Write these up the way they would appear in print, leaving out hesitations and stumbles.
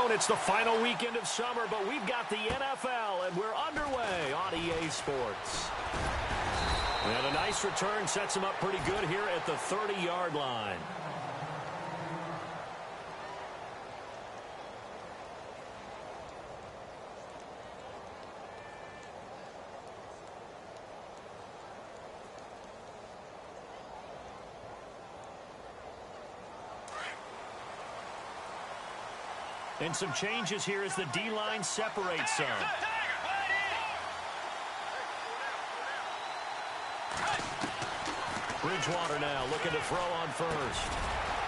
known it's the final weekend of summer, but we've got the NFL, and we're underway on EA Sports. And a nice return sets him up pretty good here at the 30-yard line. And some changes here as the D-line separates some. Bridgewater now looking to throw on first.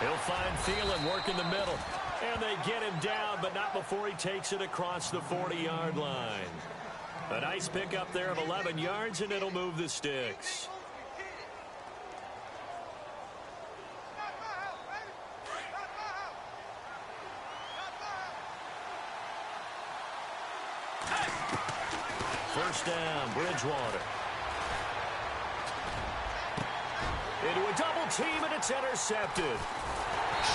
He'll find Thielen work in the middle. And they get him down, but not before he takes it across the 40-yard line. A nice pickup there of 11 yards, and it'll move the sticks. First down, Bridgewater. Into a double team, and it's intercepted.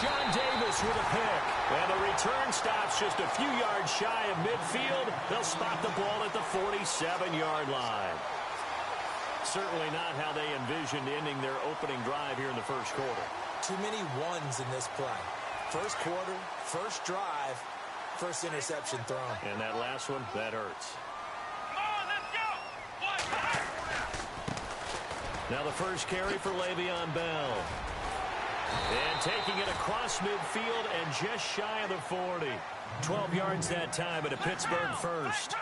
Sean Davis with a pick. And the return stops just a few yards shy of midfield. They'll spot the ball at the 47-yard line. Certainly not how they envisioned ending their opening drive here in the first quarter. Too many ones in this play. First quarter, first drive, first interception thrown. And that last one, that hurts. Now the first carry for Le'Veon Bell. And taking it across midfield and just shy of the 40. 12 yards that time, but a Pittsburgh first.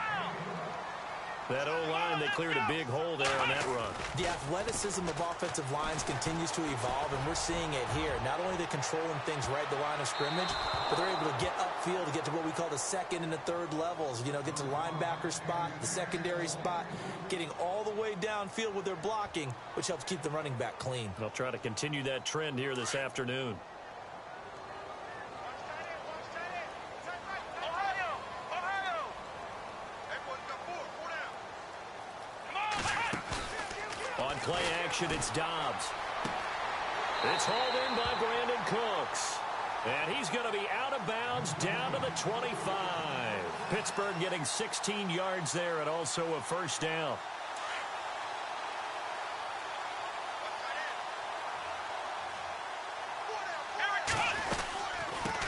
That O-line, they cleared a big hole there on that run. The athleticism of offensive lines continues to evolve, and we're seeing it here. Not only are they controlling things right at the line of scrimmage, but they're able to get upfield to get to what we call the second and the third levels. You know, get to the linebacker spot, the secondary spot, getting all the way downfield with their blocking, which helps keep the running back clean. They'll try to continue that trend here this afternoon. Play action, it's Dobbs. It's hauled in by Brandon Cooks. And he's going to be out of bounds down to the 25. Pittsburgh getting 16 yards there and also a first down.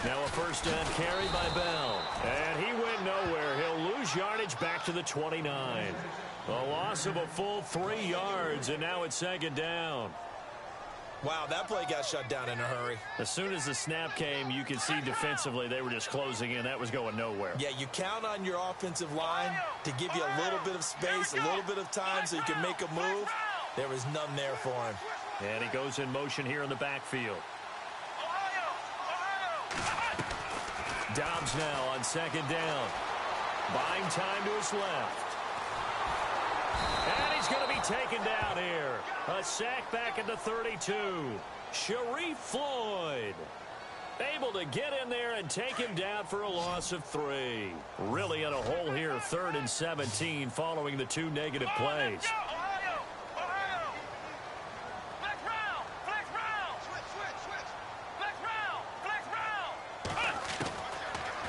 Now a first down carry by Bell. And he went nowhere. He'll lose yardage back to the 29. A loss of a full 3 yards, and now it's second down. Wow, that play got shut down in a hurry. As soon as the snap came, you could see defensively they were just closing in. That was going nowhere. Yeah, you count on your offensive line to give you a little bit of space, a little bit of time so you can make a move. There was none there for him. And he goes in motion here in the backfield. Dobbs now on second down. Buying time to his left. And he's going to be taken down here. A sack back at the 32. Sharif Floyd able to get in there and take him down for a loss of 3. Really in a hole here, 3rd and 17 following the 2 negative plays.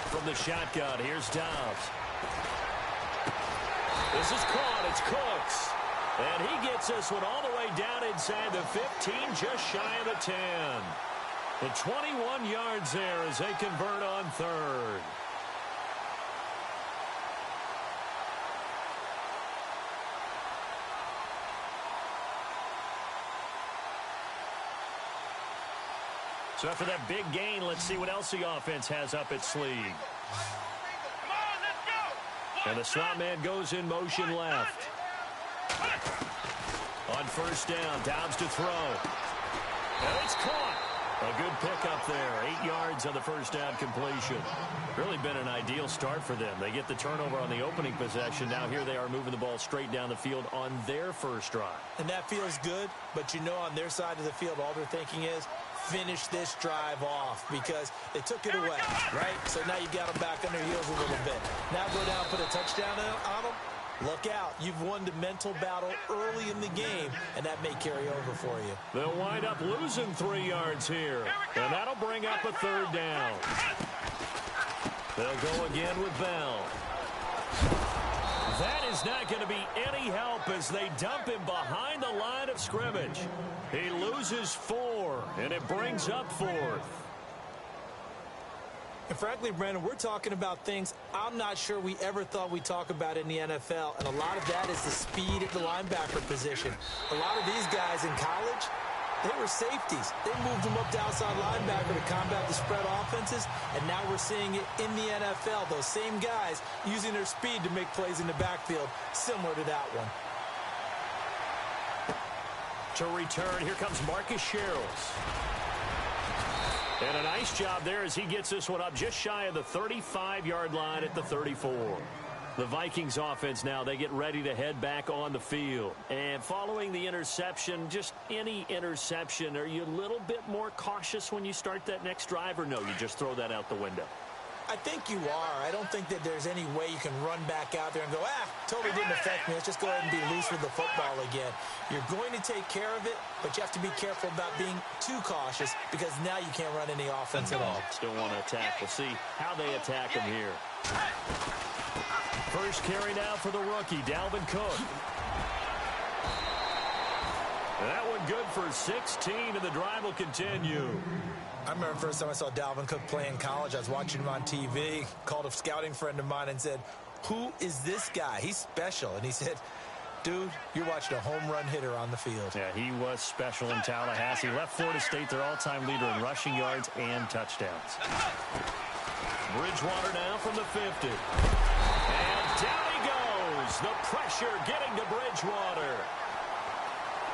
From the shotgun, here's Dobbs. This is caught. It's Cooks. And he gets this one all the way down inside the 15, just shy of the 10. The 21 yards there as they convert on 3rd. So after that big gain, let's see what else the offense has up its sleeve. And the slot man goes in motion left. On first down, Dobbs to throw. And it's caught. A good pickup there. 8 yards on the first down completion. Really been an ideal start for them. They get the turnover on the opening possession. Now here they are moving the ball straight down the field on their first drive. And that feels good, but you know on their side of the field, all they're thinking is, finish this drive off because they took it away, right? So now you got them back on their heels a little bit. Now go down, put a touchdown on them. Look out. You've won the mental battle early in the game, and that may carry over for you. They'll wind up losing 3 yards here, and that'll bring up a 3rd down. They'll go again with Bell. That is not going to be any help as they dump him behind the line of scrimmage. He loses 4, and it brings up 4th. And frankly, Brandon, we're talking about things I'm not sure we ever thought we'd talk about in the NFL. And a lot of that is the speed at the linebacker position. A lot of these guys in college, they were safeties. They moved them up to outside linebacker to combat the spread offenses. And now we're seeing it in the NFL. Those same guys using their speed to make plays in the backfield, similar to that one. To return, here comes Marcus Sherrills. And a nice job there as he gets this one up just shy of the 35-yard line at the 34. The Vikings offense now, they get ready to head back on the field. And following the interception, just any interception, are you a little bit more cautious when you start that next drive, or no, you just throw that out the window? I think you are. I don't think that there's any way you can run back out there and go, totally didn't affect me. Let's just go ahead and be loose with the football again. You're going to take care of it, but you have to be careful about being too cautious because now you can't run any offense at all. Still want to attack. We'll see how they attack him here. First carry now for the rookie, Dalvin Cook. That one good for 16, and the drive will continue. I remember the first time I saw Dalvin Cook play in college. I was watching him on TV, called a scouting friend of mine and said, "Who is this guy? He's special." And he said, "Dude, you're watching a home run hitter on the field." Yeah, he was special in Tallahassee. Left Florida State their all-time leader in rushing yards and touchdowns. Bridgewater now from the 50. And down he goes. The pressure getting to Bridgewater.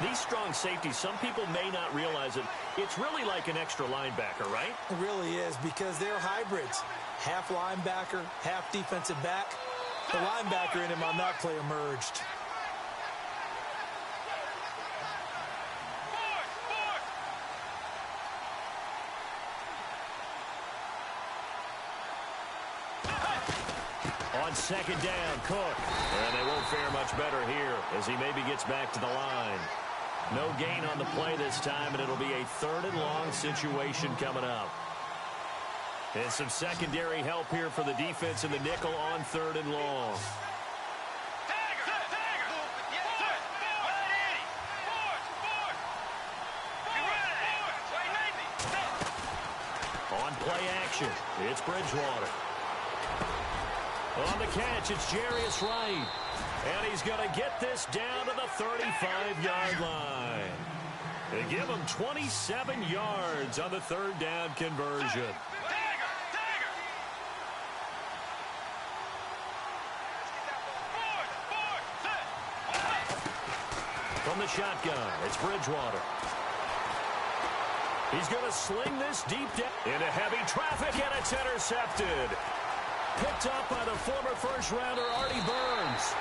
These strong safeties, some people may not realize it. It's really like an extra linebacker, right? It really is, because they're hybrids. Half linebacker, half defensive back. The linebacker in him on that play emerged. On second down, Cook. And they won't fare much better here as he maybe gets back to the line. No gain on the play this time, and it'll be a 3rd and long situation coming up. And some secondary help here for the defense in the nickel on 3rd and long. On play action, it's Bridgewater. On the catch, it's Jarius Wright. And he's going to get this down to the 35-yard line. They give him 27 yards on the 3rd down conversion. From the shotgun, it's Bridgewater. He's going to sling this deep down into heavy traffic, and it's intercepted. Picked up by the former first-rounder, Artie Burns.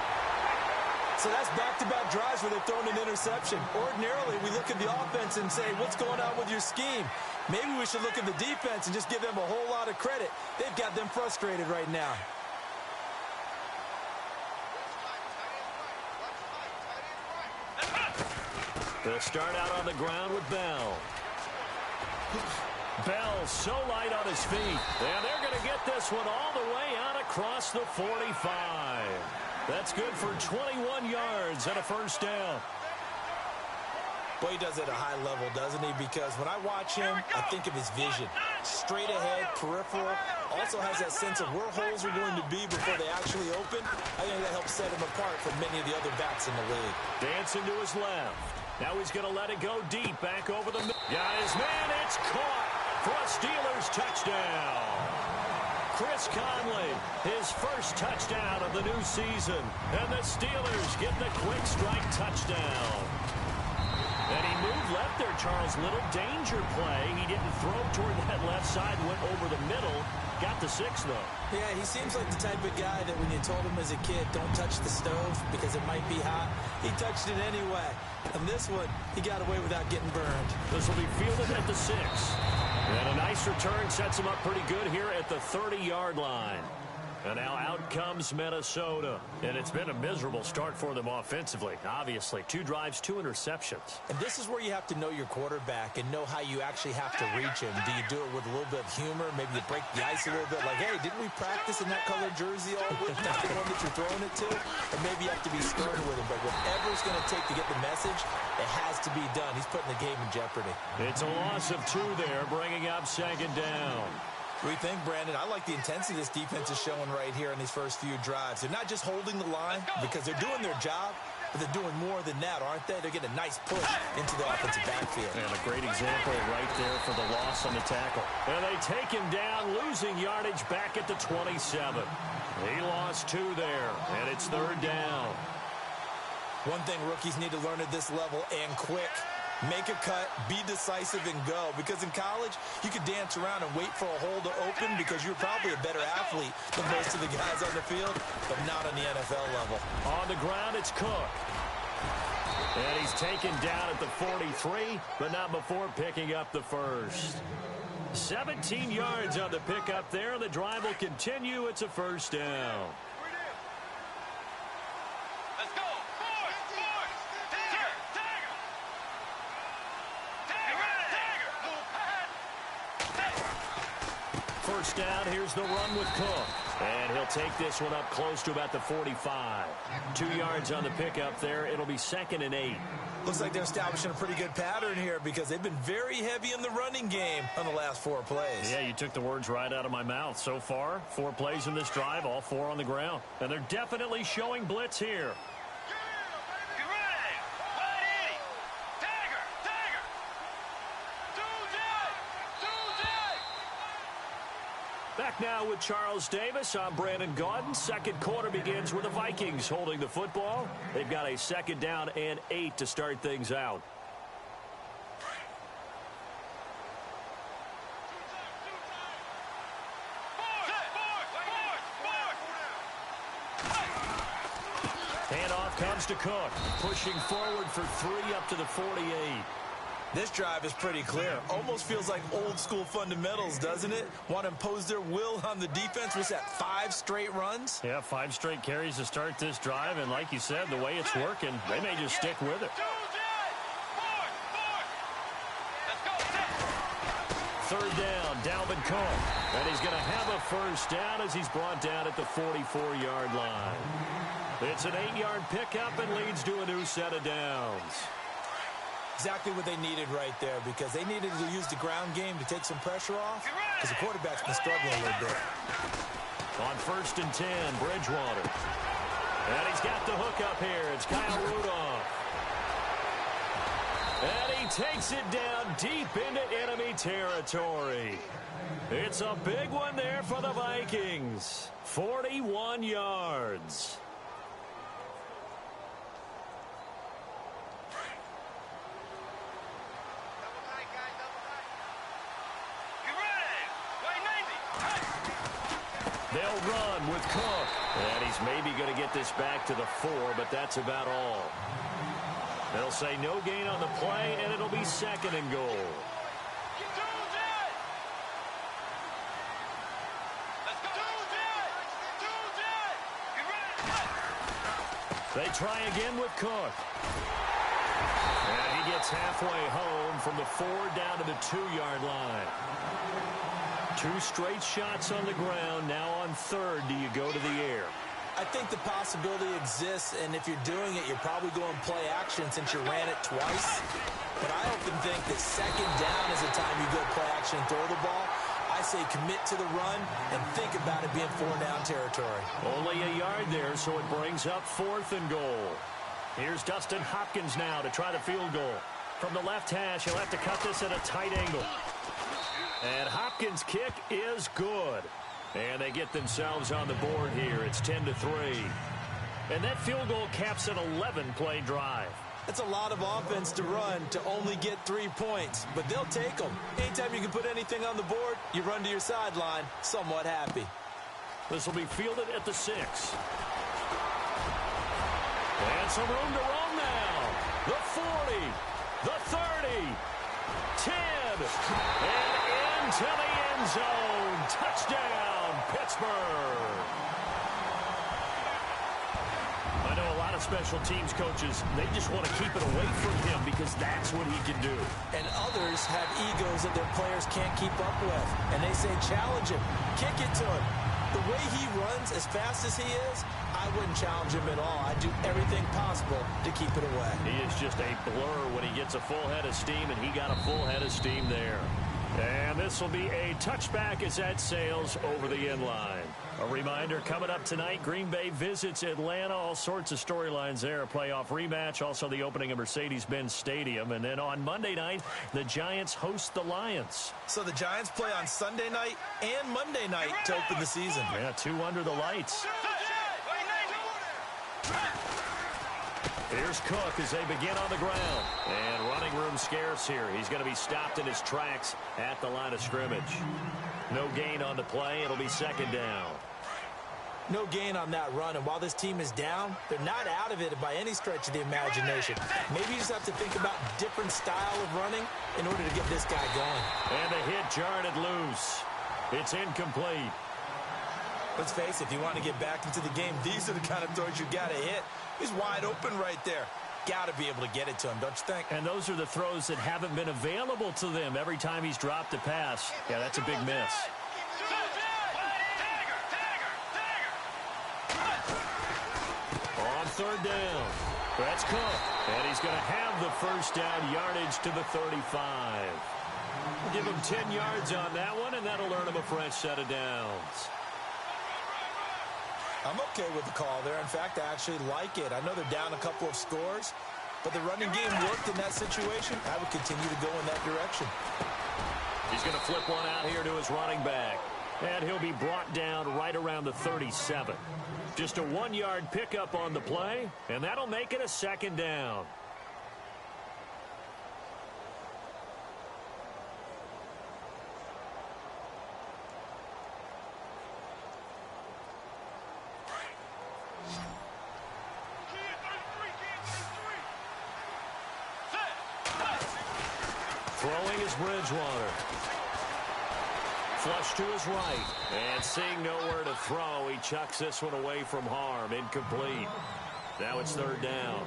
So that's back-to-back drives where they've thrown an interception. Ordinarily, we look at the offense and say, what's going on with your scheme? Maybe we should look at the defense and just give them a whole lot of credit. They've got them frustrated right now. They'll start out on the ground with Bell. Bell so light on his feet. And they're going to get this one all the way out across the 45. That's good for 21 yards and a first down. Boy, he does it at a high level, doesn't he? Because when I watch him, I think of his vision. Straight ahead, peripheral. Also has that sense of where holes are going to be before they actually open. I think that helps set him apart from many of the other backs in the league. Dancing to his left. Now he's going to let it go deep back over the middle. Got his man. It's caught for a Steelers touchdown. Chris Conley, his first touchdown of the new season. And the Steelers get the quick strike touchdown. And he moved left there, Charles. Little danger play. He didn't throw toward that left side, went over the middle. Got the 6, though. Yeah, he seems like the type of guy that when you told him as a kid, don't touch the stove because it might be hot, he touched it anyway. And this one, he got away without getting burned. This will be fielded at the 6. And a nice return sets him up pretty good here at the 30-yard line. And now out comes Minnesota. And it's been a miserable start for them offensively, obviously. 2 drives, 2 interceptions. And this is where you have to know your quarterback and know how you actually have to reach him. Do you do it with a little bit of humor? Maybe you break the ice a little bit, like, hey, didn't we practice in that colored jersey all week? That's the one that you're throwing it to? Or maybe you have to be stern with him. But whatever it's going to take to get the message, it has to be done. He's putting the game in jeopardy. It's a loss of 2 there, bringing up 2nd down. What do you think, Brandon? I like the intensity this defense is showing right here in these first few drives. They're not just holding the line because they're doing their job, but they're doing more than that, aren't they? They're getting a nice push into the offensive backfield. And a great example right there for the loss on the tackle. And they take him down, losing yardage back at the 27. He lost 2 there, and it's 3rd down. One thing rookies need to learn at this level, and quick. Make a cut, be decisive, and go. Because in college, you could dance around and wait for a hole to open because you're probably a better athlete than most of the guys on the field, but not on the NFL level. On the ground, it's Cook. And he's taken down at the 43, but not before picking up the first. 17 yards on the pickup there. The drive will continue. It's a 1st down. Let's go. First down, here's the run with Cook. And he'll take this one up close to about the 45. 2 yards on the pickup there. It'll be 2nd and 8. Looks like they're establishing a pretty good pattern here because they've been very heavy in the running game on the last 4 plays. Yeah, you took the words right out of my mouth. So far, 4 plays in this drive, all 4 on the ground. And they're definitely showing blitz here. Back now with Charles Davis. I'm Brandon Gaudin. 2nd quarter begins with the Vikings holding the football. They've got a 2nd down and 8 to start things out. Handoff comes to Cook. Pushing forward for 3 up to the 48. This drive is pretty clear. Almost feels like old school fundamentals, doesn't it? Want to impose their will on the defense. Was that 5 straight runs? Yeah, 5 straight carries to start this drive. And like you said, the way it's working, they may just stick with it. 3rd down, Dalvin Cook. And he's going to have a 1st down as he's brought down at the 44-yard line. It's an 8-yard pickup and leads to a new set of downs. Exactly what they needed right there because they needed to use the ground game to take some pressure off because the quarterback's been struggling a little bit. On 1st and 10, Bridgewater. And he's got the hook up here. It's Kyle Rudolph. And he takes it down deep into enemy territory. It's a big one there for the Vikings. 41 yards. They'll run with Cook. And he's maybe going to get this back to the 4, but that's about all. They'll say no gain on the play, and it'll be 2nd and goal. They try again with Cook. And he gets halfway home from the 4 down to the 2-yard line. 2 straight shots on the ground. Now on 3rd, do you go to the air? I think the possibility exists, and if you're doing it, you're probably going play action since you ran it twice. But I often think that 2nd down is the time you go play action and throw the ball. I say commit to the run and think about it being 4-down territory. Only a yard there, so it brings up 4th and goal. Here's Dustin Hopkins now to try the field goal. From the left hash, he'll have to cut this at a tight angle. And Hopkins' kick is good. And they get themselves on the board here. It's 10-3. And that field goal caps an 11-play drive. That's a lot of offense to run to only get 3 points, but they'll take them. Anytime you can put anything on the board, you run to your sideline somewhat happy. This will be fielded at the 6. And some room to roam now. The 40, the 30, 10, and into the end zone. Touchdown, Pittsburgh. of special teams coaches, they just want to keep it away from him because that's what he can do. And others have egos that their players can't keep up with. And they say, challenge him, kick it to him. The way he runs as fast as he is, I wouldn't challenge him at all. I'd do everything possible to keep it away. He is just a blur when he gets a full head of steam, and he got a full head of steam there. And this will be a touchback as that sails over the end line. A reminder, coming up tonight, Green Bay visits Atlanta. All sorts of storylines there. A playoff rematch, also the opening of Mercedes-Benz Stadium. And then on Monday night, the Giants host the Lions. So the Giants play on Sunday night and Monday night to open the season. Yeah, 2 under the lights. Here's Cook as they begin on the ground. And running room scarce here. He's going to be stopped in his tracks at the line of scrimmage. No gain on the play. It'll be second down. No gain on that run, and while this team is down, they're not out of it by any stretch of the imagination. Maybe you just have to think about different style of running in order to get this guy going. And the hit jarred it loose. It's incomplete. Let's face it, if you want to get back into the game, these are the kind of throws you got to hit. He's wide open right there. Got to be able to get it to him, don't you think? And those are the throws that haven't been available to them every time he's dropped a pass. Yeah, that's a big miss. On third down, that's Cook. And he's going to have the first down yardage to the 35. Give him 10 yards on that one, and that'll earn him a fresh set of downs. I'm okay with the call there. In fact, I actually like it. I know they're down a couple of scores, but the running game worked in that situation. I would continue to go in that direction. He's going to flip one out here to his running back. And he'll be brought down right around the 37. Just a 1-yard pickup on the play, and that'll make it a second down. Throwing is Bridgewater. Flush to his right. And seeing nowhere to throw, he chucks this one away from harm. Incomplete. Now it's third down.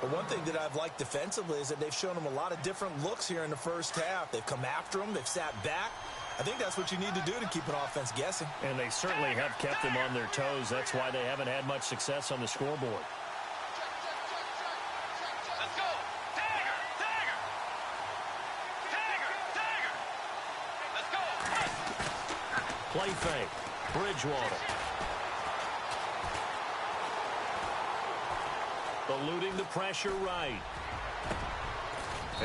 But one thing that I've liked defensively is that they've shown him a lot of different looks here in the first half. They've come after him. They've sat back. I think that's what you need to do to keep an offense guessing. And they certainly have kept them on their toes. That's why they haven't had much success on the scoreboard. Play fake. Bridgewater. Eluding the pressure right.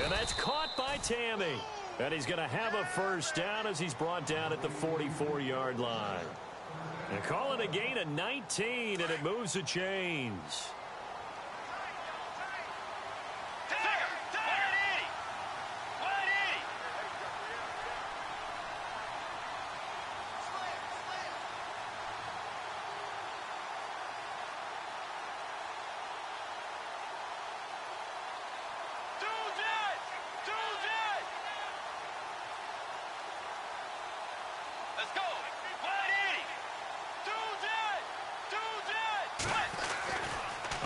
And that's caught by Tammy. And he's going to have a first down as he's brought down at the 44-yard line. And calling a gain of 19, and it moves the chains.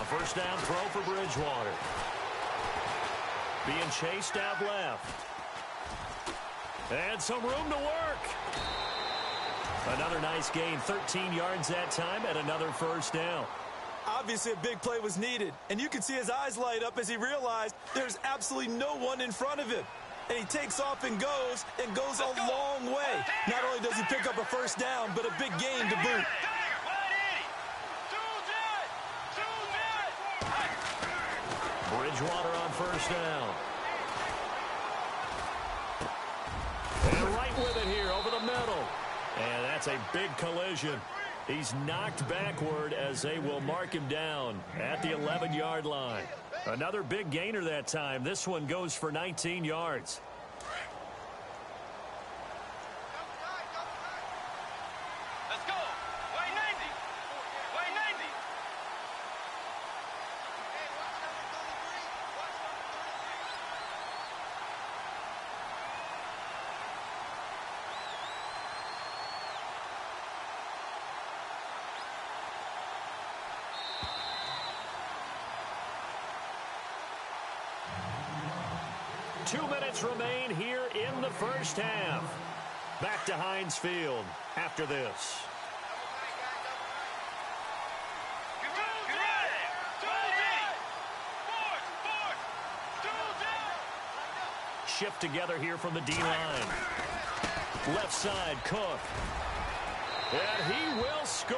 First down throw for Bridgewater. Being chased out left. And some room to work. Another nice gain, 13 yards that time, and another first down. Obviously, a big play was needed, and you can see his eyes light up as he realized there's absolutely no one in front of him. And he takes off and goes a long way. Not only does he pick up a first down, but a big gain to boot. Bridgewater on first down. And right with it here over the middle. And that's a big collision. He's knocked backward as they will mark him down at the 11-yard line. Another big gainer that time. This one goes for 19 yards. 2 minutes remain here in the first half. Back to Heinz Field after this. Shift together here from the D-line. Left side, Cook. And he will score.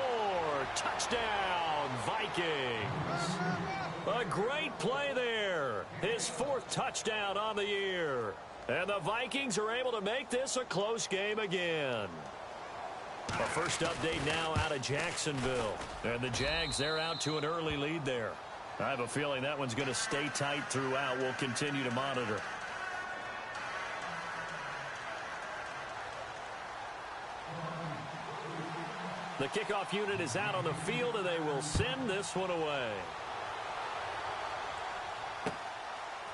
Touchdown, Vikings. A great play there. His 4th touchdown on the year. And the Vikings are able to make this a close game again. A first update now out of Jacksonville. And the Jags, they're out to an early lead there. I have a feeling that one's going to stay tight throughout. We'll continue to monitor. The kickoff unit is out on the field, and they will send this one away.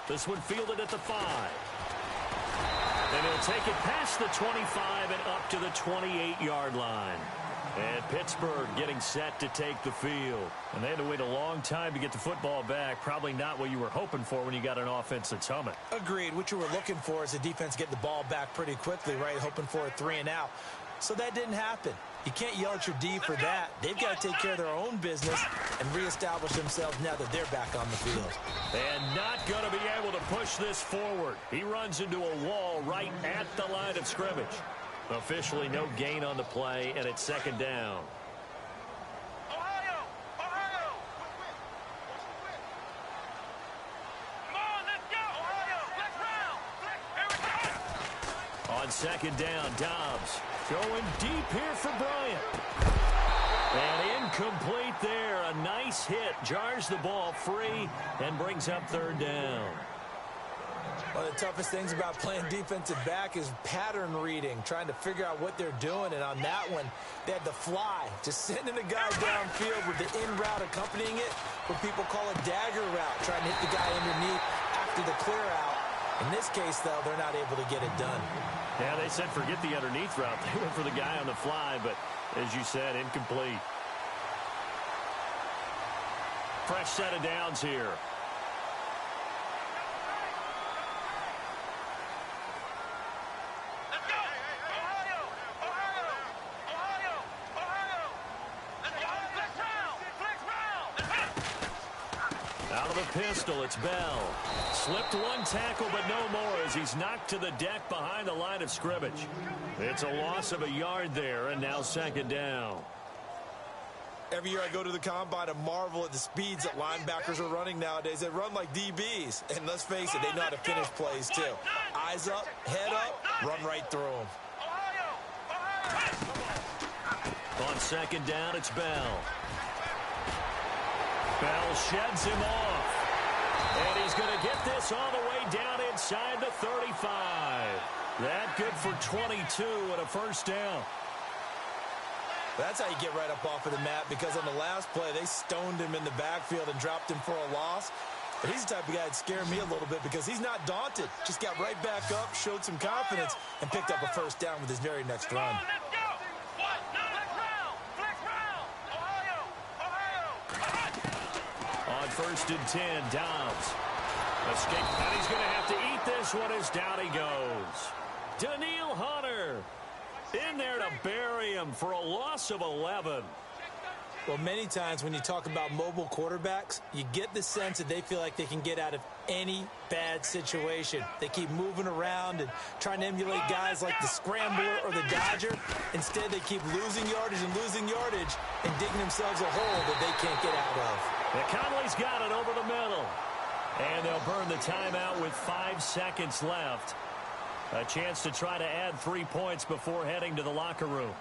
This one fielded at the 5. And he'll take it past the 25 and up to the 28-yard line. And Pittsburgh getting set to take the field. And they had to wait a long time to get the football back. Probably not what you were hoping for when you got an offense that's humming. Agreed. What you were looking for is the defense get the ball back pretty quickly, right? Hoping for a 3 and out. So that didn't happen. You can't yell at your D for that. They've got to take care of their own business and reestablish themselves now that they're back on the field. And not going to be able to push this forward. He runs into a wall right at the line of scrimmage. Officially no gain on the play, and it's second down. On second down, Dobbs going deep here for Bryant. And incomplete there. A nice hit. Jars the ball free and brings up third down. One of the toughest things about playing defensive back is pattern reading, trying to figure out what they're doing. And on that one, they had the fly, just sending a guy downfield with the in route accompanying it, what people call a dagger route, trying to hit the guy underneath after the clear out. In this case, though, they're not able to get it done. Yeah, they said forget the underneath route. They went for the guy on the fly, but as you said, incomplete. Fresh set of downs here. Out of the pistol, it's Bell. Slipped one tackle, but no more as he's knocked to the deck behind the line of scrimmage. It's a loss of a yard there, and now second down. Every year I go to the combine and marvel at the speeds that linebackers are running nowadays. They run like DBs. And let's face it, they know how to finish plays too. Eyes up, head up, run right through them. On second down, it's Bell. Bell sheds him off. And he's going to get this all the way down inside the 35. That good for 22 and a first down. That's how you get right up off of the mat, because on the last play, they stoned him in the backfield and dropped him for a loss. But he's the type of guy that scared me a little bit because he's not daunted. Just got right back up, showed some confidence, and picked up a first down with his very next run. On first and 10, Dobbs. Escape, and he's going to have to eat this one as down he goes. Daniil Hunter in there to bury him for a loss of 11. Well, many times when you talk about mobile quarterbacks, you get the sense that they feel like they can get out of any bad situation. They keep moving around and trying to emulate guys like the Scrambler or the Dodger. Instead, they keep losing yardage and digging themselves a hole that they can't get out of. Yeah, Conley's got it over the middle. And they'll burn the timeout with 5 seconds left. A chance to try to add 3 points before heading to the locker room.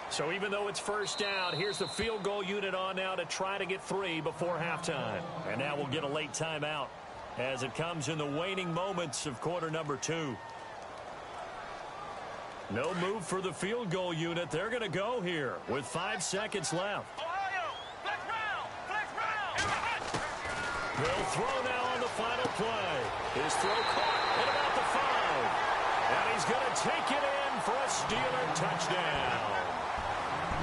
So even though it's first down, here's the field goal unit on now to try to get 3 before halftime. And now we'll get a late timeout as it comes in the waning moments of quarter number 2. No move for the field goal unit. They're going to go here with 5 seconds left. They'll throw now on the final play. His throw caught at about the 5. And he's going to take it in for a Steeler touchdown.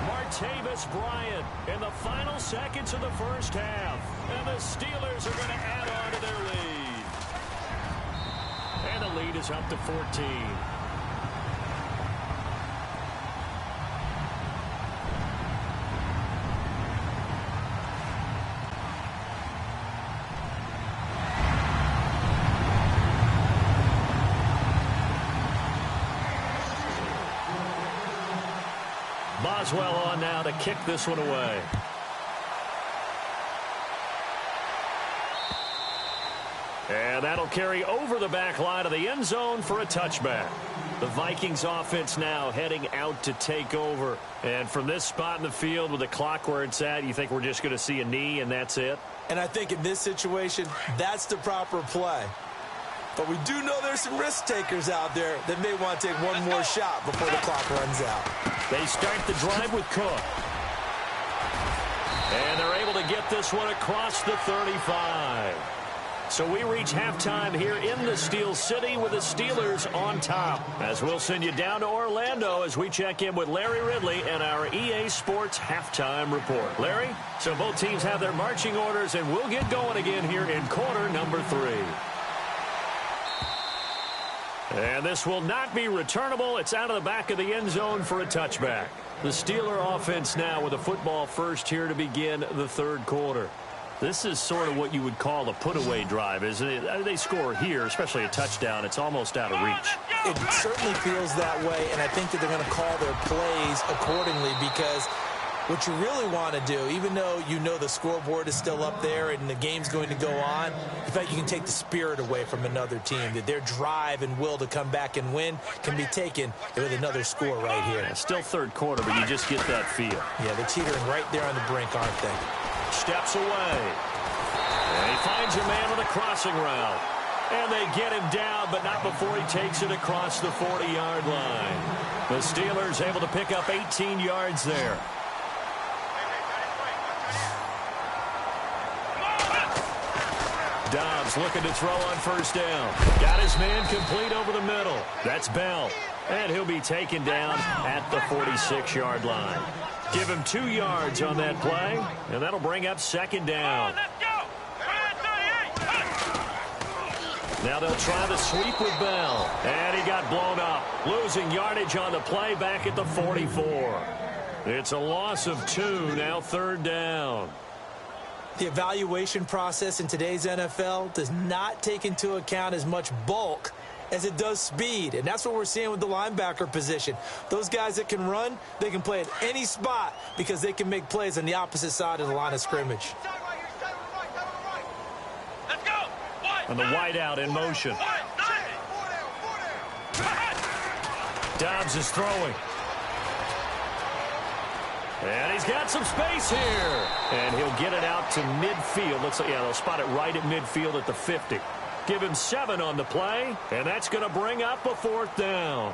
Martavis Bryant in the final seconds of the first half. And the Steelers are going to add on to their lead. And the lead is up to 14. Boswell on now to kick this one away. And that'll carry over the back line of the end zone for a touchback. The Vikings offense now heading out to take over. And from this spot in the field with the clock where it's at, you think we're just going to see a knee and that's it? And I think in this situation, that's the proper play. But we do know there's some risk takers out there that may want to take one more shot before the clock runs out. They start the drive with Cook. And they're able to get this one across the 35. So we reach halftime here in the Steel City with the Steelers on top. As we'll send you down to Orlando as we check in with Larry Ridley and our EA Sports halftime report. Larry, so both teams have their marching orders, and we'll get going again here in quarter number 3. And this will not be returnable. It's out of the back of the end zone for a touchback. The Steeler offense now with a football first here to begin the third quarter. This is sort of what you would call a put-away drive, isn't it? They score here, especially a touchdown. It's almost out of reach. It certainly feels that way, and I think that they're going to call their plays accordingly because what you really want to do, even though you know the scoreboard is still up there and the game's going to go on, in fact, you can take the spirit away from another team. That their drive and will to come back and win can be taken with another score right here. Yeah, still third quarter, but you just get that feel. Yeah, they're teetering right there on the brink, aren't they? Steps away. And he finds a man on a crossing route. And they get him down, but not before he takes it across the 40-yard line. The Steelers able to pick up 18 yards there. Dobbs looking to throw on first down. Got his man complete over the middle. That's Bell. And he'll be taken down at the 46-yard line. Give him 2 yards on that play, and that'll bring up second down. Now they'll try the sweep with Bell. And he got blown up. Losing yardage on the play back at the 44. It's a loss of 2, now third down. The evaluation process in today's NFL does not take into account as much bulk as it does speed, and that's what we're seeing with the linebacker position. Those guys that can run, they can play at any spot because they can make plays on the opposite side of the line of scrimmage. And the wideout in motion. Dobbs is throwing. And he's got some space here. And he'll get it out to midfield. Looks like, yeah, they'll spot it right at midfield at the 50. Give him 7 on the play, and that's going to bring up a fourth down.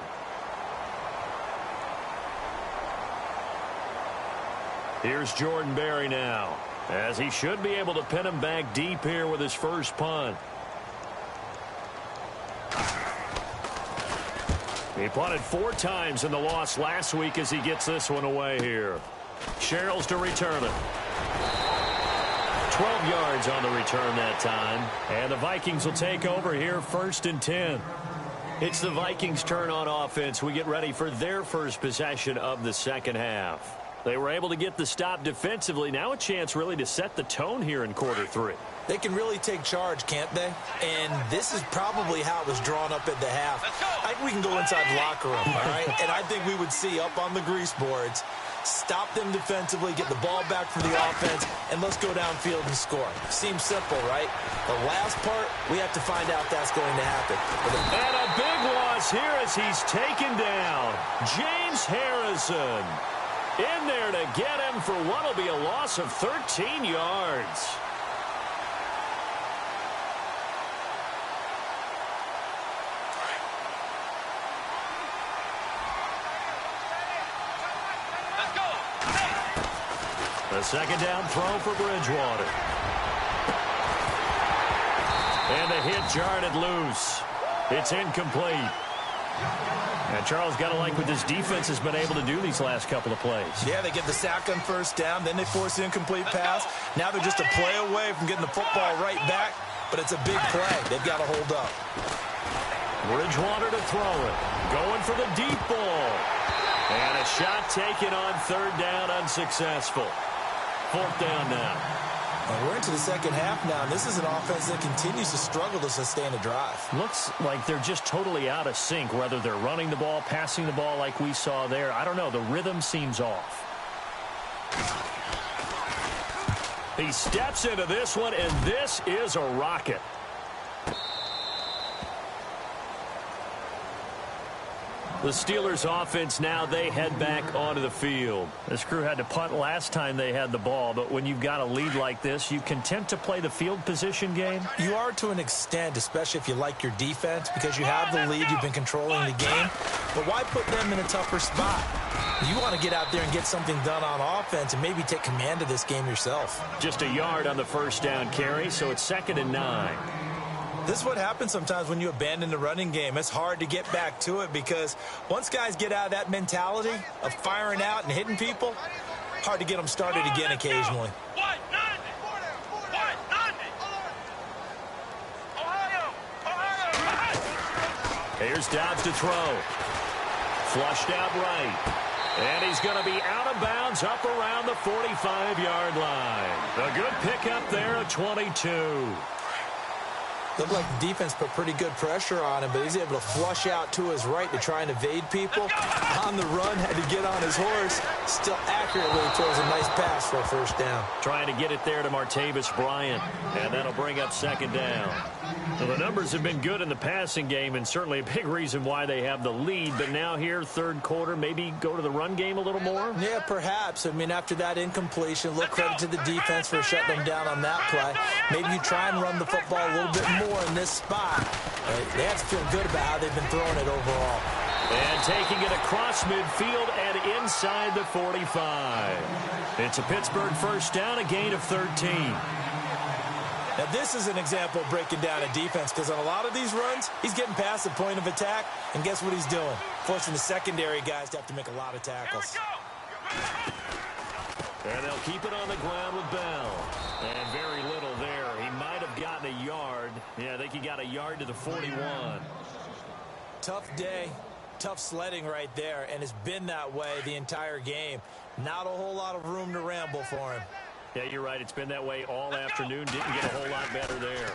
Here's Jordan Berry now, as he should be able to pin him back deep here with his first punt. He punted 4 times in the loss last week as he gets this one away here. Sherrills to return it. 12 yards on the return that time. And the Vikings will take over here first and 10. It's the Vikings' turn on offense. We get ready for their first possession of the second half. They were able to get the stop defensively. Now a chance really to set the tone here in quarter 3. They can really take charge, can't they? And this is probably how it was drawn up at the half. I think we can go inside the locker room, all right? And I think we would see up on the grease boards, stop them defensively, get the ball back for the offense, and let's go downfield and score. Seems simple, right? The last part, we have to find out if that's going to happen. And a big loss here as he's taken down. James Harrison in there to get him for what will be a loss of 13 yards. A second down throw for Bridgewater. And the hit jarred it loose. It's incomplete. And Charles, got to like what this defense has been able to do these last couple of plays. Yeah, they get the sack on first down, then they force the incomplete pass. Now they're just a play away from getting the football right back, but it's a big play. They've got to hold up. Bridgewater to throw it. Going for the deep ball. And a shot taken on third down, unsuccessful. Fourth down now. And we're into the second half now, and this is an offense that continues to struggle to sustain a drive. Looks like they're just totally out of sync, whether they're running the ball, passing the ball like we saw there. I don't know. The rhythm seems off. He steps into this one, and this is a rocket. The Steelers offense now, they head back onto the field. This crew had to punt last time they had the ball, but when you've got a lead like this, you content to play the field position game? You are to an extent, especially if you like your defense, because you have the lead, you've been controlling the game. But why put them in a tougher spot? You want to get out there and get something done on offense and maybe take command of this game yourself. Just a yard on the first down carry, so it's 2nd and 9. This is what happens sometimes when you abandon the running game. It's hard to get back to it because once guys get out of that mentality of firing out and hitting people, hard to get them started again occasionally. Here's Dobbs to throw. Flushed out right. And he's going to be out of bounds up around the 45-yard line. A good pickup there at 22. Looked like the defense put pretty good pressure on him, but he's able to flush out to his right to try and evade people. On the run, had to get on his horse. Still accurately throws a nice pass for a first down. Trying to get it there to Martavis Bryant, and that'll bring up 2nd down. Well, the numbers have been good in the passing game, and certainly a big reason why they have the lead. But now here, third quarter, maybe go to the run game a little more? Yeah, perhaps. I mean, after that incompletion, look, credit to the defense for shutting them down on that play. Maybe you try and run the football a little bit more in this spot. They have to feel good about how they've been throwing it overall. And taking it across midfield and inside the 45. It's a Pittsburgh first down, a gain of 13. Now, this is an example of breaking down a defense because on a lot of these runs, he's getting past the point of attack, and guess what he's doing? Forcing the secondary guys to have to make a lot of tackles. And they'll keep it on the ground with Bell. And very little there. He might have gotten a yard. Yeah, I think he got a yard to the 41. Tough day, tough sledding right there, and it's been that way the entire game. Not a whole lot of room to ramble for him. Yeah, you're right. It's been that way all afternoon. Didn't get a whole lot better there.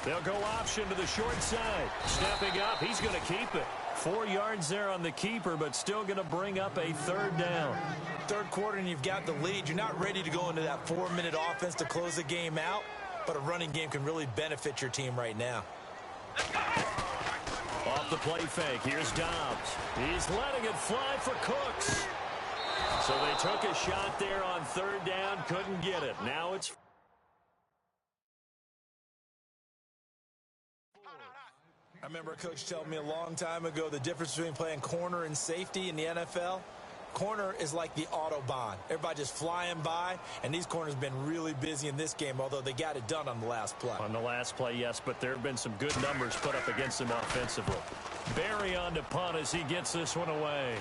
They'll go option to the short side. Stepping up, he's going to keep it. 4 yards there on the keeper, but still going to bring up a third down. Third quarter and you've got the lead. You're not ready to go into that 4-minute offense to close the game out, but a running game can really benefit your team right now. Off the play fake, here's Dobbs. He's letting it fly for Cooks. So they took a shot there on third down, couldn't get it. Now it's... I remember a coach telling me a long time ago the difference between playing corner and safety in the NFL. Corner is like the Autobahn. Everybody just flying by, and these corners have been really busy in this game, although they got it done on the last play. On the last play, yes, but there have been some good numbers put up against them offensively. Barry on to punt as he gets this one away.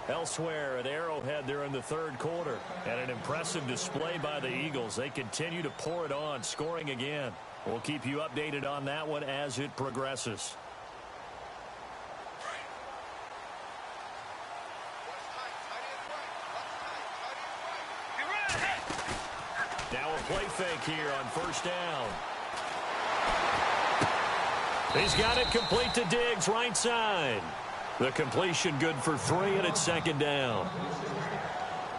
Elsewhere at Arrowhead there in the third quarter. And an impressive display by the Eagles. They continue to pour it on, scoring again. We'll keep you updated on that one as it progresses. Now a play fake here on first down. He's got it complete to Diggs, right side. The completion good for 3, and it's 2nd down.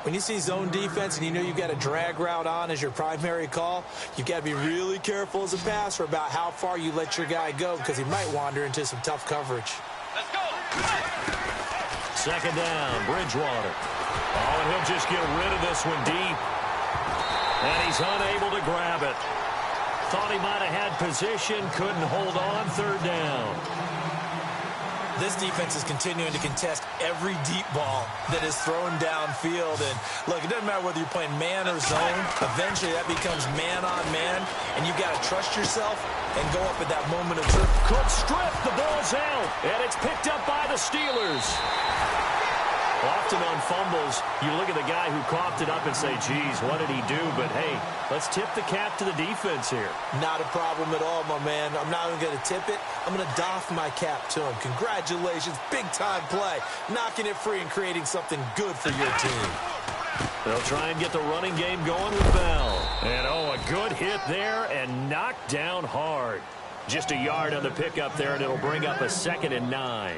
When you see zone defense and you know you've got a drag route on as your primary call, you've got to be really careful as a passer about how far you let your guy go because he might wander into some tough coverage. Let's go. 2nd down, Bridgewater. Oh, and he'll just get rid of this one deep. And he's unable to grab it. Thought he might have had position, couldn't hold on, 3rd down. This defense is continuing to contest every deep ball that is thrown downfield. And, look, it doesn't matter whether you're playing man or zone. Eventually, that becomes man-on-man, and you've got to trust yourself and go up at that moment of truth. Cook stripped, the ball's out, and it's picked up by the Steelers. Off to often on fumbles, you look at the guy who coughed it up and say, geez, what did he do? But, hey, let's tip the cap to the defense here. Not a problem at all, my man. I'm not even going to tip it. I'm going to doff my cap to him. Congratulations. Big-time play. Knocking it free and creating something good for your team. They'll try and get the running game going with Bell. And, oh, a good hit there and knocked down hard. Just a yard on the pickup there, and it'll bring up a 2nd and 9.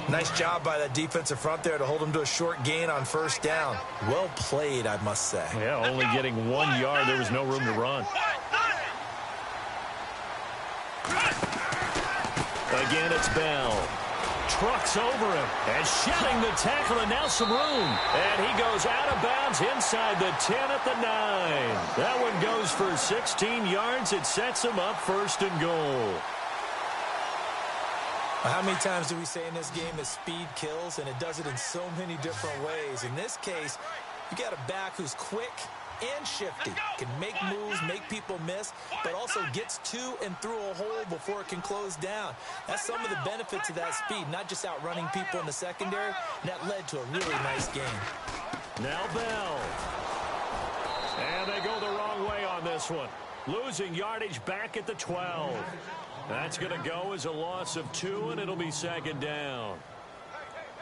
Nice job by that defensive front there to hold him to a short gain on first down. Well played, I must say. Yeah, only getting 1 yard. There was no room to run. Again, it's Bell. Trucks over him and shedding the tackle, and now some room. And he goes out of bounds inside the 10 at the 9. That one goes for 16 yards. It sets him up 1st and goal. How many times do we say in this game that speed kills, and it does it in so many different ways? In this case, you got a back who's quick and shifty, can make moves, make people miss, but also gets to and through a hole before it can close down. That's some of the benefits of that speed, not just outrunning people in the secondary. And that led to a really nice game. Now Bell. And they go the wrong way on this one. Losing yardage back at the 12. That's going to go as a loss of 2, and it'll be 2nd down.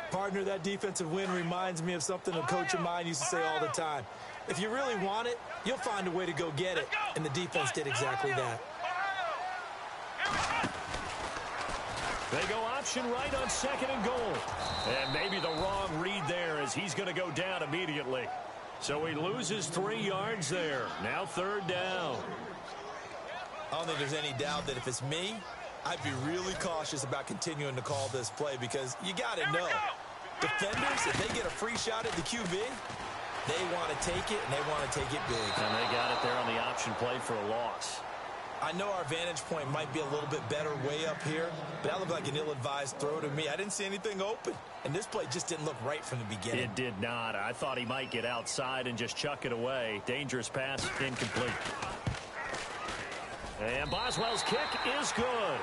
Partner, that defensive win reminds me of something a coach of mine used to say all the time. If you really want it, you'll find a way to go get it. And the defense did exactly that. They go option right on 2nd and goal. And maybe the wrong read there as he's going to go down immediately. So he loses 3 yards there. Now 3rd down. I don't think there's any doubt that if it's me, I'd be really cautious about continuing to call this play because you got to know. Defenders, if they get a free shot at the QB, they want to take it, and they want to take it big. And they got it there on the option play for a loss. I know our vantage point might be a little bit better way up here, but that looked like an ill-advised throw to me. I didn't see anything open, and this play just didn't look right from the beginning. It did not. I thought he might get outside and just chuck it away. Dangerous pass, incomplete. And Boswell's kick is good.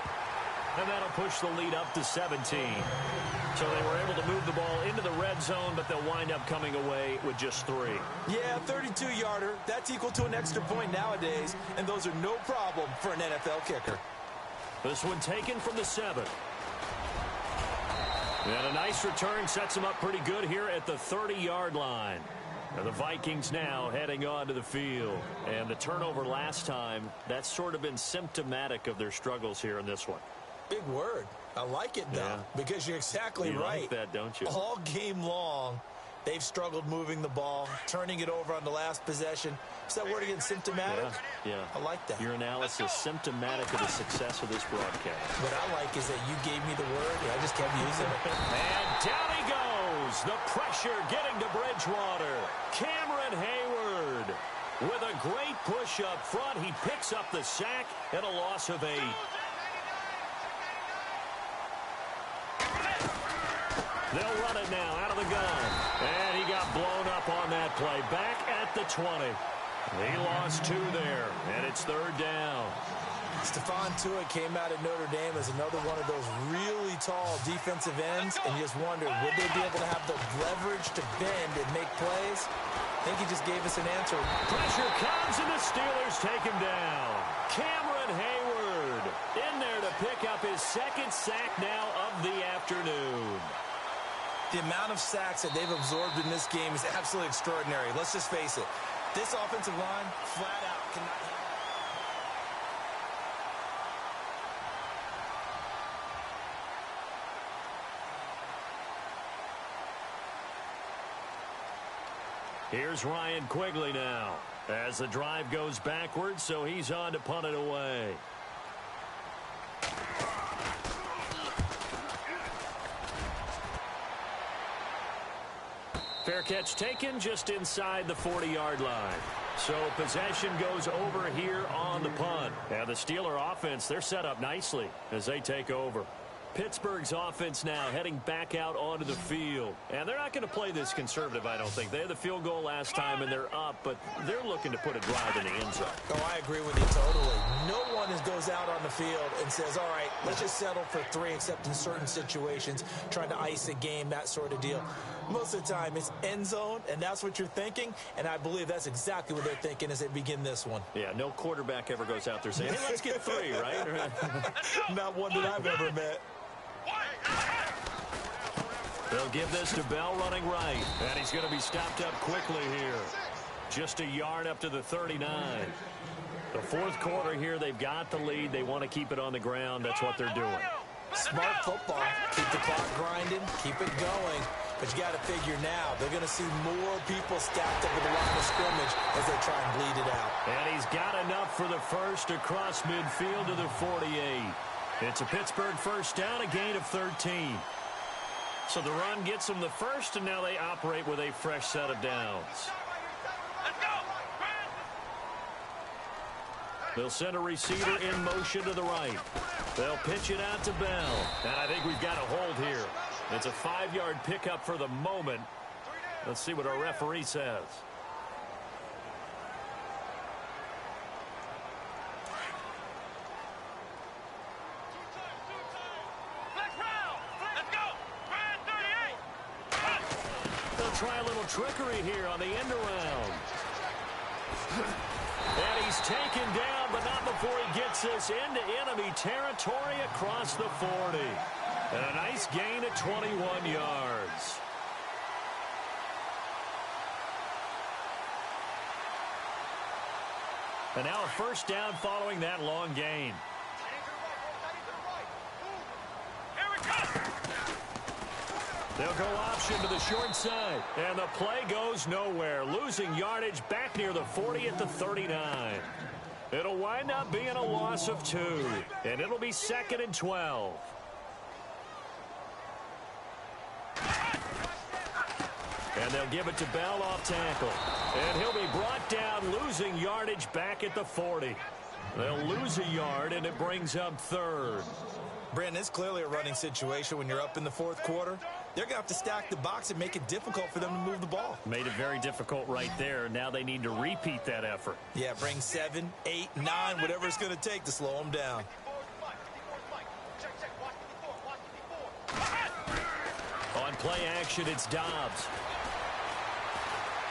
And that'll push the lead up to 17. So they were able to move the ball into the red zone, but they'll wind up coming away with just 3. Yeah, 32-yarder. That's equal to an extra point nowadays, and those are no problem for an NFL kicker. This one taken from the 7. And a nice return sets them up pretty good here at the 30-yard line. And the Vikings now heading onto the field. And the turnover last time, that's sort of been symptomatic of their struggles here in this one. Big word. I like it, though, because you're exactly right. You like that, don't you? All game long, they've struggled moving the ball, turning it over on the last possession. Is that word again, symptomatic? Yeah. I like that. Your analysis symptomatic of the success of this broadcast. What I like is that you gave me the word, and I just kept using it. And down he goes. The pressure getting to Bridgewater. Cameron Hayward with a great push up front. He picks up the sack and a loss of 8. They'll run it now out of the gun. And he got blown up on that play. Back at the 20. He lost 2 there, and it's 3rd down. Stephon Tuitt came out of Notre Dame as another one of those really tall defensive ends, and you just wonder, would they be able to have the leverage to bend and make plays? I think he just gave us an answer. Pressure comes, and the Steelers take him down. Cameron Hayward in there to pick up his 2nd sack now of the afternoon. The amount of sacks that they've absorbed in this game is absolutely extraordinary. Let's just face it. This offensive line, flat out, cannot handle. Here's Ryan Quigley now as the drive goes backwards, so he's on to punt it away. Fair catch taken just inside the 40-yard line. So possession goes over here on the punt. And the Steeler offense, they're set up nicely as they take over. Pittsburgh's offense now heading back out onto the field. And they're not going to play this conservative, I don't think. They had the field goal last time, and they're up, but they're looking to put a drive in the end zone. Oh, I agree with you totally. No one goes out on the field and says, all right, let's just settle for 3, except in certain situations, trying to ice a game, that sort of deal. Most of the time, it's end zone, and that's what you're thinking, and I believe that's exactly what they're thinking as they begin this one. Yeah, no quarterback ever goes out there saying, hey, let's get 3, right? Not one that I've ever met. They'll give this to Bell running right, and he's going to be stopped up quickly here. Just a yard up to the 39. The fourth quarter here, they've got the lead. They want to keep it on the ground. That's what they're doing. Smart football. Keep the clock grinding. Keep it going. But you got to figure now, they're going to see more people stacked up at the line of scrimmage as they try and bleed it out. And he's got enough for the first across midfield to the 48. It's a Pittsburgh first down, a gain of 13. So the run gets them the first, and now they operate with a fresh set of downs. They'll send a receiver in motion to the right. They'll pitch it out to Bell. And I think we've got a hold here. It's a 5-yard pickup for the moment. Let's see what our referee says. They'll try a little trickery here on the end around. And he's taken down, but not before he gets this into enemy territory across the 40. And a nice gain of 21 yards. And now a first down following that long gain. They'll go option to the short side. And the play goes nowhere. Losing yardage back near the 40 at the 39. It'll wind up being a loss of 2. And it'll be 2nd and 12. And they'll give it to Bell off tackle. And he'll be brought down, losing yardage back at the 40. They'll lose a yard, and it brings up 3rd. Brandon, it's clearly a running situation when you're up in the fourth quarter. They're going to have to stack the box and make it difficult for them to move the ball. Made it very difficult right there. Now they need to repeat that effort. Yeah, bring 7, 8, 9, whatever it's going to take to slow them down. On play action, it's Dobbs.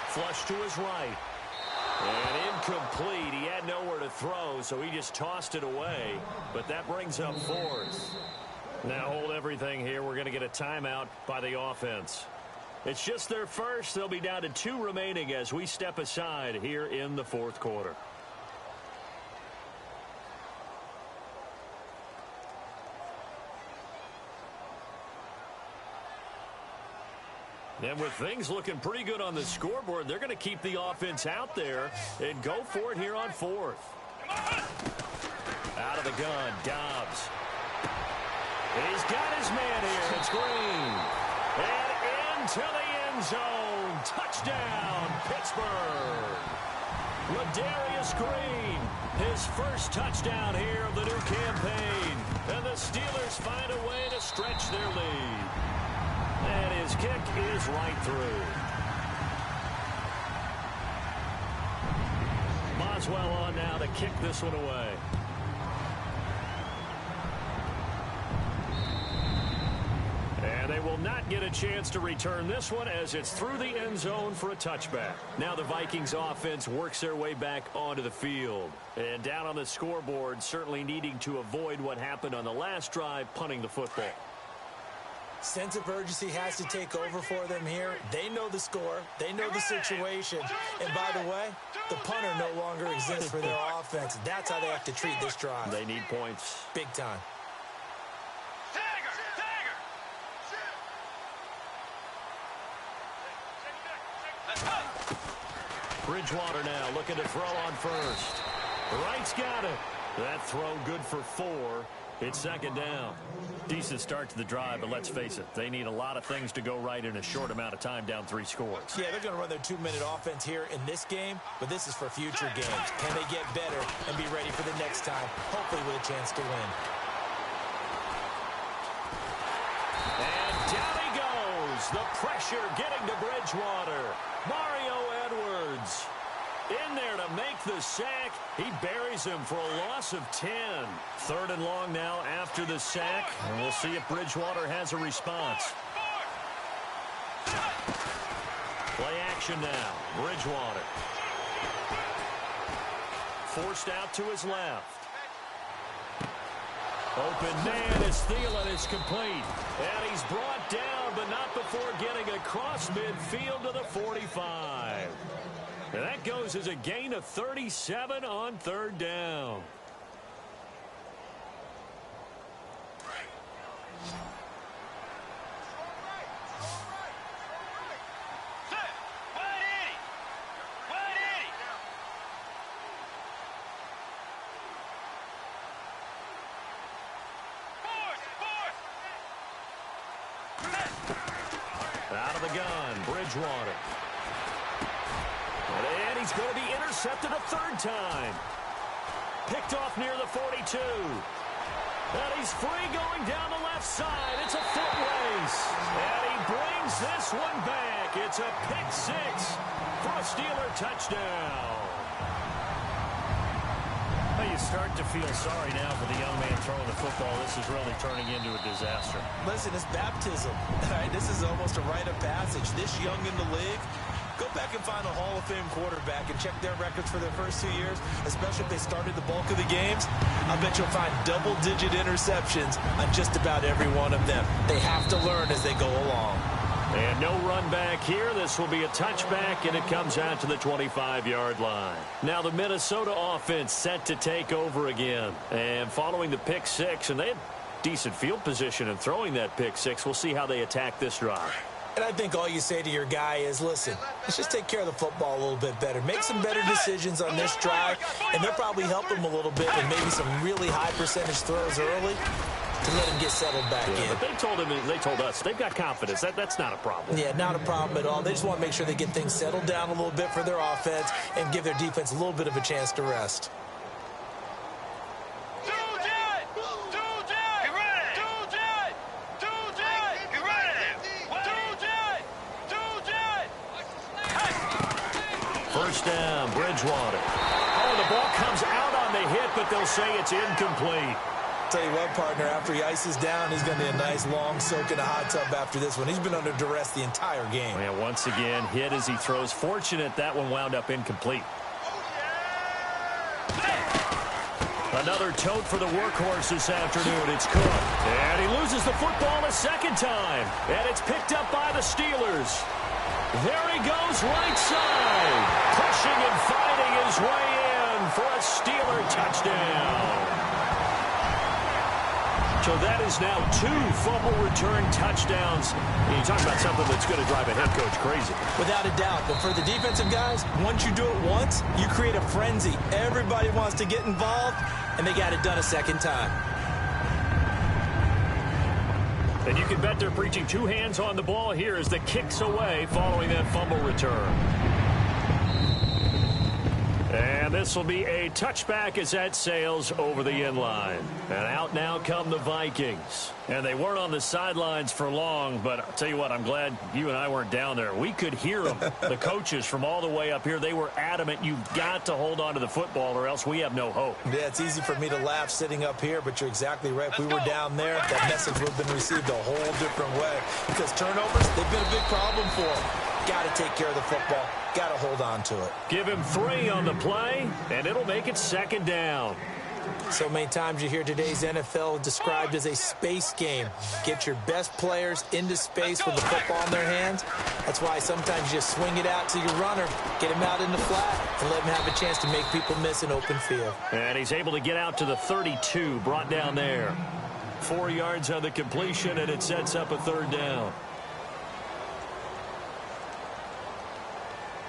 Flush to his right. And incomplete. He had nowhere to throw, so he just tossed it away. But that brings up 4th. Now hold everything here. We're going to get a timeout by the offense. It's just their first. They'll be down to 2 remaining as we step aside here in the fourth quarter. And with things looking pretty good on the scoreboard, they're going to keep the offense out there and go for it here on 4th. Out of the gun, Dobbs. He's got his man here. It's Green. And into the end zone. Touchdown, Pittsburgh. Ladarius Green, his first touchdown here of the new campaign. And the Steelers find a way to stretch their lead. And his kick is right through. Boswell on now to kick this one away. And they will not get a chance to return this one as it's through the end zone for a touchback. Now the Vikings offense works their way back onto the field. And down on the scoreboard, certainly needing to avoid what happened on the last drive, punting the football. Sense of urgency has to take over for them here. They know the score. They know the situation. And by the way, the punter no longer exists for their offense. That's how they have to treat this drive. They need points. Big time. Bridgewater now looking to throw on first. Wright's got it. That throw good for 4. It's 2nd down. Decent start to the drive, but let's face it, they need a lot of things to go right in a short amount of time, down 3 scores. Yeah, they're going to run their 2-minute offense here in this game, but this is for future games. Can they get better and be ready for the next time, hopefully with a chance to win? The pressure getting to Bridgewater. Mario Edwards in there to make the sack. He buries him for a loss of 10. 3rd and long now after the sack. And we'll see if Bridgewater has a response. Play action now. Bridgewater. Forced out to his left. Open man as Thielen is complete. And he's brought down, but not before getting across midfield to the 45. And that goes as a gain of 37 on 3rd down. Out of the gun, Bridgewater. And he's going to be intercepted a 3rd time. Picked off near the 42. And he's free going down the left side. It's a foot race. And he brings this one back. It's a pick 6 for a Steeler touchdown. You start to feel sorry now for the young man throwing the football. This is really turning into a disaster. Listen, it's baptism. Right? This is almost a rite of passage. This young in the league, go back and find a Hall of Fame quarterback and check their records for their first 2 years, especially if they started the bulk of the games. I bet you'll find double-digit interceptions on just about every one of them. They have to learn as they go along. And no run back here. This will be a touchback, and it comes out to the 25-yard line. Now the Minnesota offense set to take over again. And following the pick 6, and they had decent field position in throwing that pick 6. We'll see how they attack this drive. And I think all you say to your guy is, listen, let's just take care of the football a little bit better. Make some better decisions on this drive, and they'll probably help him a little bit with maybe some really high percentage throws early to let him get settled back in. But they told us they've got confidence. That's not a problem. Yeah, not a problem at all. They just want to make sure they get things settled down a little bit for their offense and give their defense a little bit of a chance to rest. First down, Bridgewater. Oh, the ball comes out on the hit, but they'll say it's incomplete. Tell you what, partner, after he ices down, he's going to need a nice long soak in a hot tub after this one. He's been under duress the entire game. Yeah, once again, hit as he throws. Fortunate that one wound up incomplete. Another tote for the workhorse this afternoon. It's Cook. And he loses the football a 2nd time. And it's picked up by the Steelers. There he goes right side. Pushing and fighting his way in for a Steeler touchdown. So that is now 2 fumble return touchdowns. You talk about something that's going to drive a head coach crazy. Without a doubt. But for the defensive guys, once you do it once, you create a frenzy. Everybody wants to get involved, and they got it done a 2nd time. And you can bet they're preaching 2 hands on the ball here as the kick's away following that fumble return. And this will be a touchback as that sails over the end line. And out now come the Vikings. And they weren't on the sidelines for long, but I'll tell you what, I'm glad you and I weren't down there. We could hear them. The coaches from all the way up here, they were adamant, you've got to hold on to the football or else we have no hope. Yeah, it's easy for me to laugh sitting up here, but you're exactly right. If we were down there, that message would have been received a whole different way. Because turnovers, they've been a big problem for them. Got to take care of the football. Got to hold on to it. Give him 3 on the play, and it'll make it 2nd down. So many times you hear today's NFL described as a space game. Get your best players into space with the football in their hands. That's why sometimes you just swing it out to your runner, get him out in the flat, and let him have a chance to make people miss an open field. And he's able to get out to the 32, brought down there. 4 yards on the completion, and it sets up a 3rd down.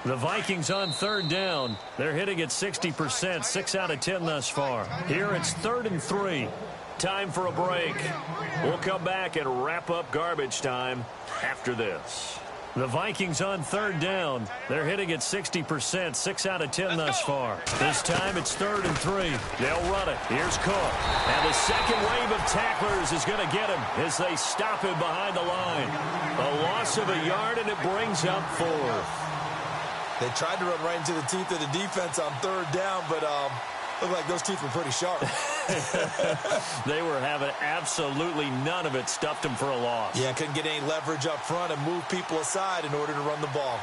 The Vikings on 3rd down. They're hitting at 60%, 6 out of 10 thus far. Here it's 3rd and 3. Time for a break. We'll come back and wrap up garbage time after this. The Vikings on third down. They're hitting at 60%, 6 out of 10 thus far. This time it's 3rd and 3. They'll run it. Here's Cook. And the second wave of tacklers is going to get him as they stop him behind the line. A loss of a yard, and it brings up 4th. They tried to run right into the teeth of the defense on 3rd down, but looked like those teeth were pretty sharp. They were having absolutely none of it. Stuffed them for a loss. Yeah, couldn't get any leverage up front and move people aside in order to run the ball.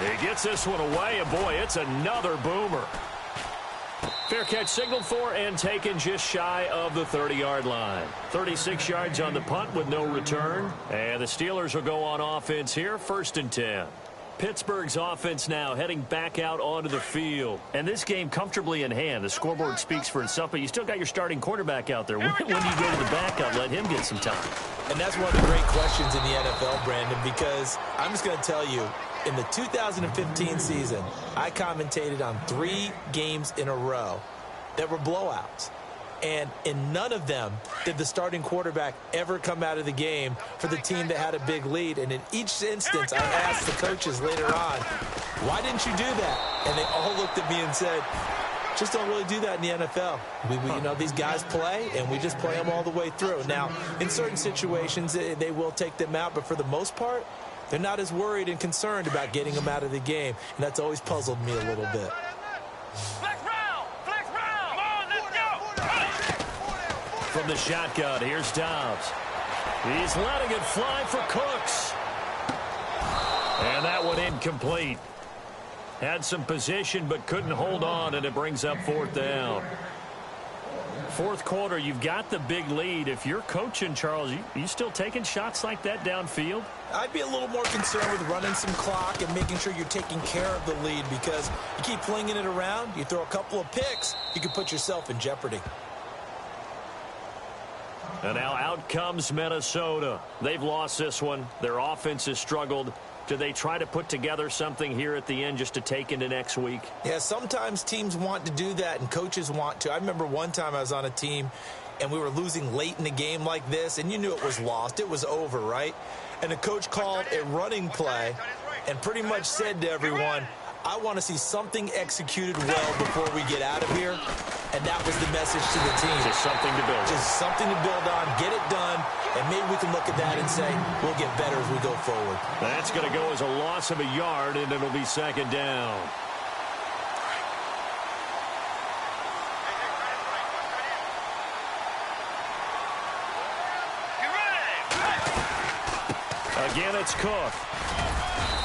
He gets this one away, and boy, it's another boomer. Fair catch signaled for and taken just shy of the 30-yard line. 36 yards on the punt with no return. And the Steelers will go on offense here, 1st and 10. Pittsburgh's offense now heading back out onto the field. And this game comfortably in hand. The scoreboard speaks for itself, but you still got your starting quarterback out there. When do you go to the backup? Let him get some time. And that's one of the great questions in the NFL, Brandon, because I'm just going to tell you, in the 2015 season, I commentated on 3 games in a row that were blowouts. And in none of them did the starting quarterback ever come out of the game for the team that had a big lead. And in each instance, I asked the coaches later on, why didn't you do that? And they all looked at me and said, just don't really do that in the NFL. You know, these guys play, and we just play them all the way through. Now, in certain situations, they will take them out, but for the most part, they're not as worried and concerned about getting them out of the game. And that's always puzzled me a little bit. From the shotgun, here's Dobbs. He's letting it fly for Cooks. And that one incomplete. Had some position but couldn't hold on, and it brings up 4th down. 4th quarter, you've got the big lead. If you're coaching, Charles, you still taking shots like that downfield? I'd be a little more concerned with running some clock and making sure you're taking care of the lead, because you keep flinging it around, you throw a couple of picks, you can put yourself in jeopardy. And now out comes Minnesota. They've lost this one. Their offense has struggled. Do they try to put together something here at the end just to take into next week? Yeah, sometimes teams want to do that and coaches want to. I remember one time I was on a team and we were losing late in the game like this, and you knew it was lost. It was over, right? And the coach called a running play and pretty much said to everyone, I want to see something executed well before we get out of here. And that was the message to the team. Just something to build on. Just something to build on, get it done, and maybe we can look at that and say, we'll get better as we go forward. That's going to go as a loss of a yard, and it'll be 2nd down. Again, it's Cook.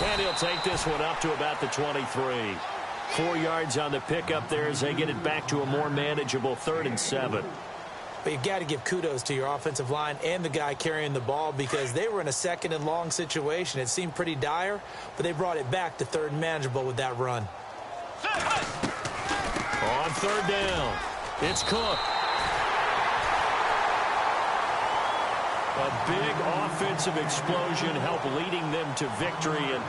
And he'll take this one up to about the 23. 4 yards on the pickup there as they get it back to a more manageable 3rd and 7. But you've got to give kudos to your offensive line and the guy carrying the ball, because they were in a 2nd and long situation. It seemed pretty dire, but they brought it back to 3rd and manageable with that run. On 3rd down, it's Cook. A big offensive explosion helped leading them to victory, and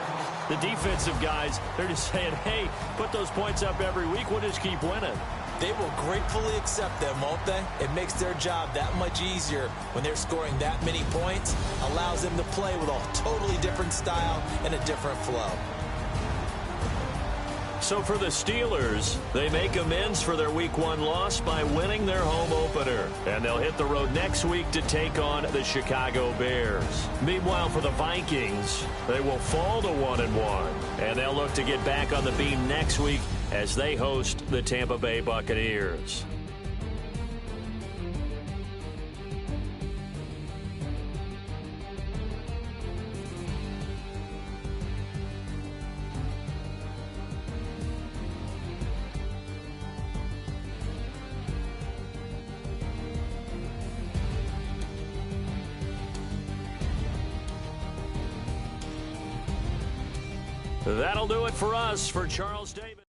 the defensive guys, they're just saying, hey, put those points up every week, we'll just keep winning. They will gratefully accept them, won't they? It makes their job that much easier when they're scoring that many points, allows them to play with a totally different style and a different flow. So for the Steelers, they make amends for their Week 1 loss by winning their home opener. And they'll hit the road next week to take on the Chicago Bears. Meanwhile, for the Vikings, they will fall to 1-1. And they'll look to get back on the beam next week as they host the Tampa Bay Buccaneers. That'll do it for us. For Charles Davis.